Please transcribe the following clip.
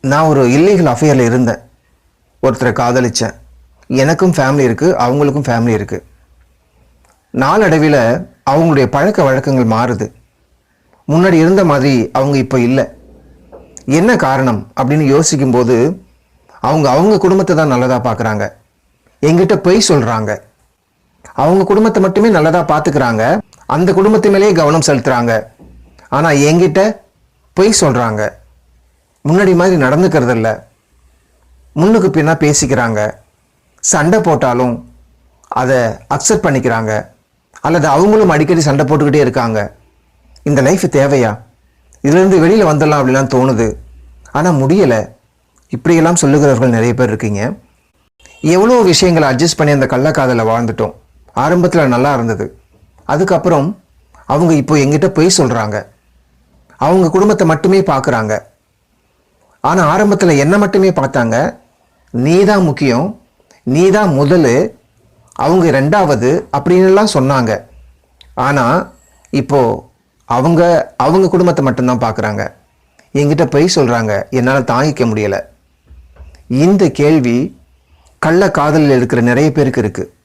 நான் ஒரு இல்லீகல் அஃபேரில் இருந்தேன். ஒருத்தரை காதலித்தேன். எனக்கும் ஃபேமிலி இருக்குது, அவங்களுக்கும் ஃபேமிலி இருக்குது. நாளடைவில் அவங்களுடைய பழக்க வழக்கங்கள் மாறுது. முன்னாடி இருந்த மாதிரி அவங்க இப்போ இல்லை. என்ன காரணம் அப்படின்னு யோசிக்கும்போது அவங்க குடும்பத்தை தான் நல்லதாக பார்க்குறாங்க. எங்கிட்ட பொய் சொல்கிறாங்க. அவங்க குடும்பத்தை மட்டுமே நல்லதாக பார்த்துக்கிறாங்க. அந்த குடும்பத்து மேலேயே கவனம் செலுத்துகிறாங்க. ஆனால் என்கிட்ட பொய் சொல்கிறாங்க. முன்னாடி மாதிரி நடந்துக்கிறதில்ல. முன்னுக்கு பின்னா பேசிக்கிறாங்க. சண்டை போட்டாலும் அதை அக்செப்ட் பண்ணிக்கிறாங்க. அல்லது அவங்களும் அடிக்கடி சண்டை போட்டுக்கிட்டே இருக்காங்க. இந்த லைஃப் தேவையா? இதுலேருந்து வெளியில் வந்துடலாம் அப்படிலாம் தோணுது. ஆனால் முடியலை. இப்படியெல்லாம் சொல்லுகிறவர்கள் நிறைய பேர் இருக்கீங்க. எவ்வளோ விஷயங்களை அட்ஜஸ்ட் பண்ணி அந்த கள்ளக்காதலை வாழ்ந்துட்டோம். ஆரம்பத்தில் நல்லா இருந்தது. அதுக்கப்புறம் அவங்க இப்போ எங்கிட்ட பொய் சொல்கிறாங்க. அவங்க குடும்பத்தை மட்டுமே பார்க்குறாங்க. ஆனால் ஆரம்பத்தில் என்ன மட்டுமே பார்த்தாங்க. நீ தான் முக்கியம், நீ தான் முதல், அவங்க ரெண்டாவது அப்படின்னுலாம் சொன்னாங்க. ஆனால் இப்போது அவங்க குடும்பத்தை மட்டும்தான் பார்க்குறாங்க. என்கிட்ட பொய் சொல்கிறாங்க. என்னால் தாங்கிக்க முடியலை. இந்த கேள்வி கள்ள காதலில் இருக்கிற நிறைய பேருக்கு இருக்குது.